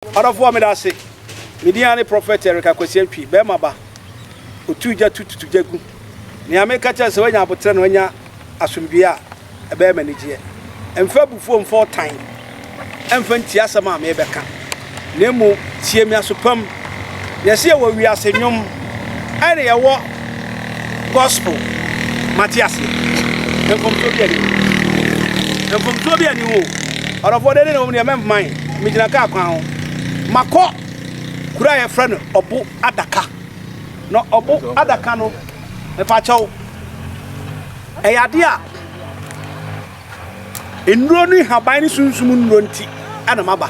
Orofo me da se. Midiane prophet Erica Kwesi Atwi be maba. Otuja tutujagu. Ni ameka cha se wanya abotre na wanya asomdua e be manage. Emfa bufuo mfo time. Emfa ntia asama me beka. Nemu tie mi asopam. Yesi e wo wi asenwom. Ere ye wo gospel. Matias. Emfom to bia ni wo. Orofo de na wo ni mem man. Mi gina ka kwan ho. Mako kura ye friend obo adaka. No obo adaka no e fa chaw. E yade a enuro ni haban ni sunsum nuro nti ana maba.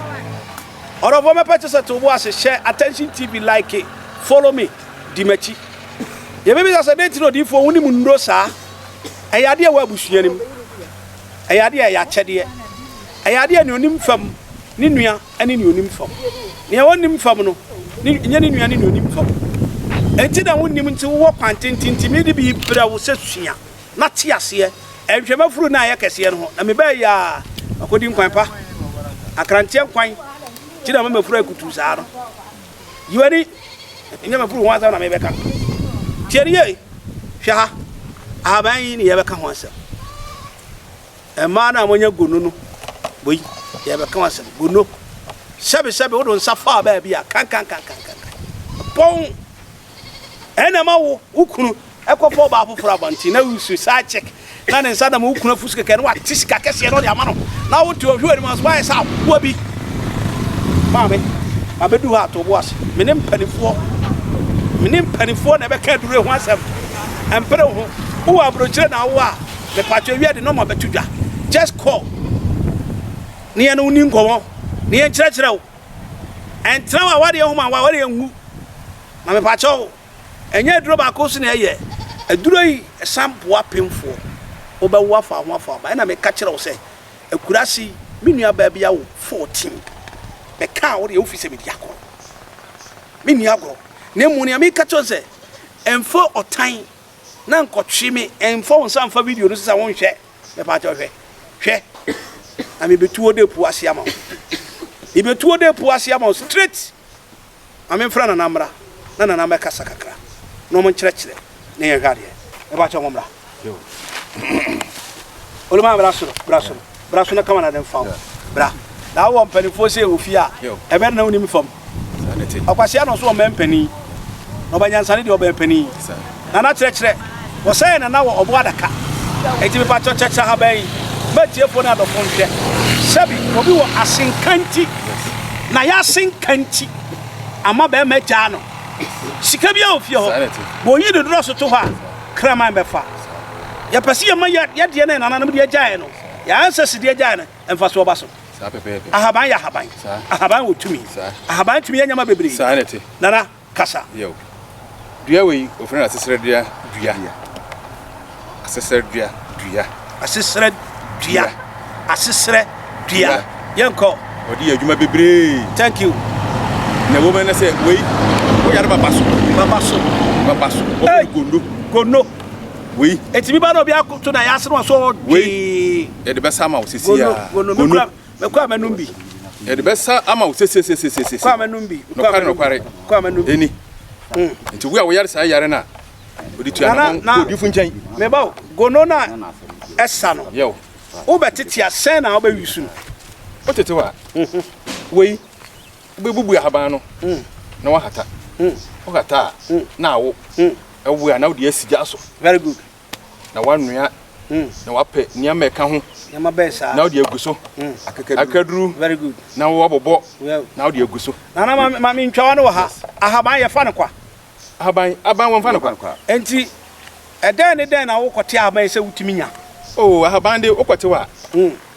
Orofo me purchase to bo share attention TV like it. Follow me Dimachi. Ye be say date no di fo woni mu nuro saa. E yade a wa busua nim. E yade a ya chede. E yade a ne onim fam. Ni nua ani ni onim fam. Ne wonim fam no. Ni nya ni nua ni onim fam. Enti da wonim nti wo kwantintinti me de bi bra wo sesua. Na te ase ehwemafuru na ya kese no. Na me ba ya akodi nkwan pa. Akrantie nkwan. Ti da mafuru akutu saa no. Yiwani nya mafuru ho asa na me beka. Tieriye hwa ha. Aban yi ni ya beka ho asa. E ma na monya gonu no. Boy ya be kan asem gono sebe wo don safa ba bia kan pon ena ma wo ukunu ekofo ba afoforo abanti na wusu sa check na ne nsa da ma ukunu afusu keke no wa tisika kese no de ama no na wo to hwe ni ma so ba sa wo bi maame abedu ha to bo ase menim panifo na be ka dure ho asem empere ho wo abrochire na wo a me patwe wi de no ma betudwa just call ni enu ni nkomo ni en kirekire wo entra wa wade ho ma wa wade ngu ma me pacho enye duro ba ko so na ye aduro yi sample apemfo wo ba wo afa ho afa ba na me ka kire wo se akurasi minua ba bia wo 14 me ka wo de office me dia ko minua gro na mu ni me ka cho se enfo otan na nkotwe me enfo won samfa video no sisa won hwe me pacho hwe ami betuo de pu asiama ibetuo de pu asiama straight ami frana namra na namra kasa kakra no mo nkyerɛkyerɛ na ye hwade e ba cha ngomra yo oluma braso na kama na den fa bra da wo mpanifo se ofia e be na unim fam akwasia no so o mempani no banyansane de o bempani na kyerɛkyerɛ wo sai na wo obo adaka enti be pa cho checha ha ban Betie fo na adofo nhwe sabi obi wo asenkanti na ya asenkanti ama be meja no sika bia ofie ho bo yi de dro so to ha kraman be fa ya pese ya ma ya de na nanam de agyae no ya ancestors de agyae no emfa so oba so sa pepe ahaban wo tumi ahaban tumi ya nyama bebre sa nete nana kasa yo dua we ofre na sesere dua asesere dua asesere asesere dua yanko odi adwuma bebre thank you na wo na say we yare babaso gono we etimi ba no bia to na yase no so we e de besa ama wo sisi ya gono me kwa manumbi e de besa ama wo sisi kwa manumbi no kwa manumbi eni nti we a wo yare sa yare na odi tu na odi funchen me ba gono na esa no yo wo betete asen na wo ba wisu o tete wa we bubu ahaban no na wa hata o hata na wo ewu na wo de asija so very good na wanua na wape niam eka ho niam besa na wo de aguso akaduru very good na wo bobo na wo de aguso na ma mi ntwa no ha ahaban ye fa ne kwa aban won fa ne kwa enti eden na wo kote ahaban se wutimi nya oh ahaban de okote wa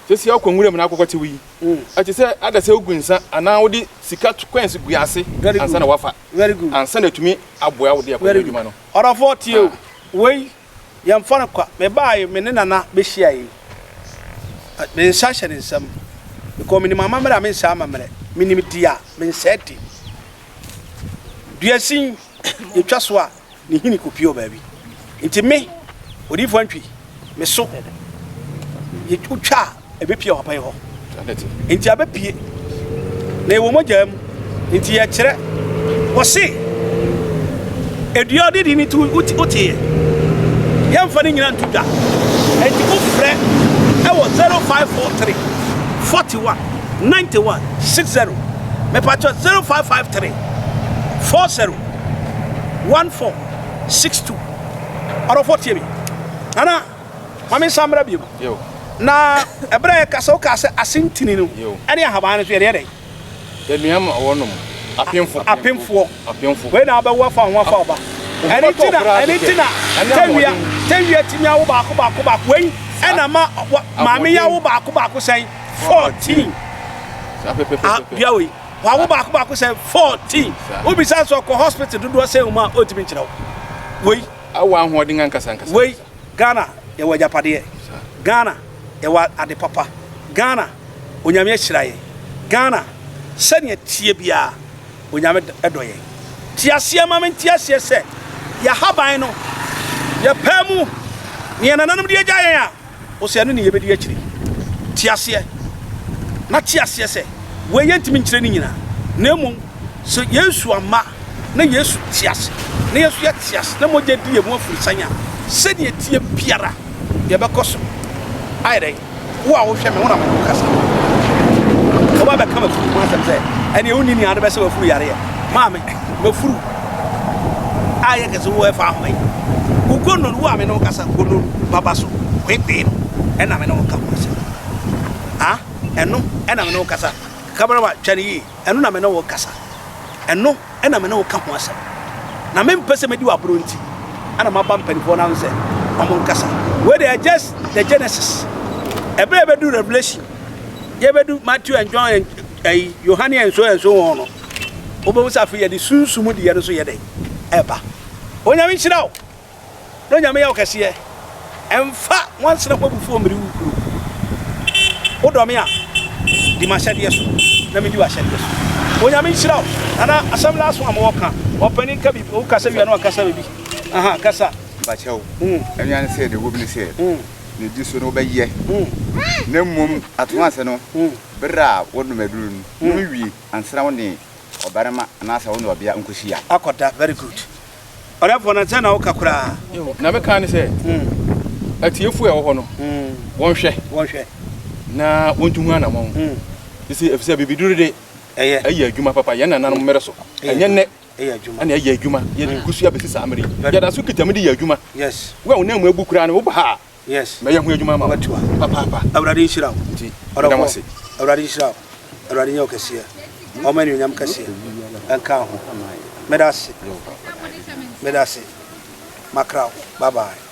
sesi akonwure mu na akokote wi ati se ada se ogunsa ana wo di sika kwensi guase ansa na wafa very good ansa na tumi aboa wo de akwa adwuma no orafo tie we yam fa na kwa me bae me ne nana be hia yi me nsa hye nsam ko me ni mama mra me nsa amamre me ni dia me nseti duasin yetwa so a ni hini kopio baabi nti me odi fo antwi me so yetwa ebepie hopan ho enti abepie na ewo mogam nti ye kire wo se edua de di ni tu utie ye mfa ni nyina ntuda enti ko frɛ e wo 0543 41 91 60 me patcho 0553 40 14 62 aro 40 bi ana mami samra bi yo na ebra kasa o kasa asintini no ene ahaban no so ye dey ye nuam wonom apemfo we na abawo fa ho afa oba ene tina tewia timia wo ba ko we ena mami ya wo ba ko sen 14 biawe wa wo ba ko sen 14 obi san so ko hospital dodo say uma otimi nkira we awa ahoden ankasa we Ghana ye wa japade Ghana ye wa ade papa Ghana onyame ahiraye Ghana sene tie bia onyame edoye tiase ma men tiase se ya haban no ya pamu ne nananum de agyayen a o se no ne yebedi akiri tiase na tiase se we yentimi nkire ni nyina na mum so Yesu ama na Yesu tiase na Yesu ya tiase na moje die mu afuri sanya se ne tie biara ye bekoso ayre wo a wo hwe me wona me kasa ko ba kama furu ma se ene onni ni ade be se wa furu yare ma me furu aye ke so wo fa ahmai ugono wo ame no kasa gono baba so kwekwe no ena me no ka mo se eno ena me no kasa kabara ba tware yi eno na me no wo kasa eno ena me no wo ka ho asa na me mpese me di wa bronti ana maba mpanifo na nse amon kasa we they are just the Genesis ebe do Revelation ye be do Matthew and John and Yohane and so on obo safi ye di sunsumu di ye so ye dey eba onyame nchirawo no nyame ya okase emfa once na kwabufu omiri wukuru odome a di mashade so na me di washade so onyame nchirawo ana asambla aso amoka opani ka bi o kasa wi na okasa bi aha kasa bachew enyan se de wobni se ne di so no be ye na mum atwase no bra wonu meduru no wi ansra woni obarema na asa woni obia nkohia akoda very good ora fona tena o kakura na me kan se atiefu e wo ho no wonhwe na wontu hu anamon isi efisa bibiduru de eye adwuma papa ye nananom mere so enye ne eye adwuma ana eye adwuma ye kusu abesisa amri ya da so kitamdi ye adwuma yes we wo na mu abukura na wo ba ha yes me ye hu adwuma ma papa awrade nshirawo nti ora mo awrade nshirawo awrade nyo kase o mani nyam kase anka ho medase makrao bye bye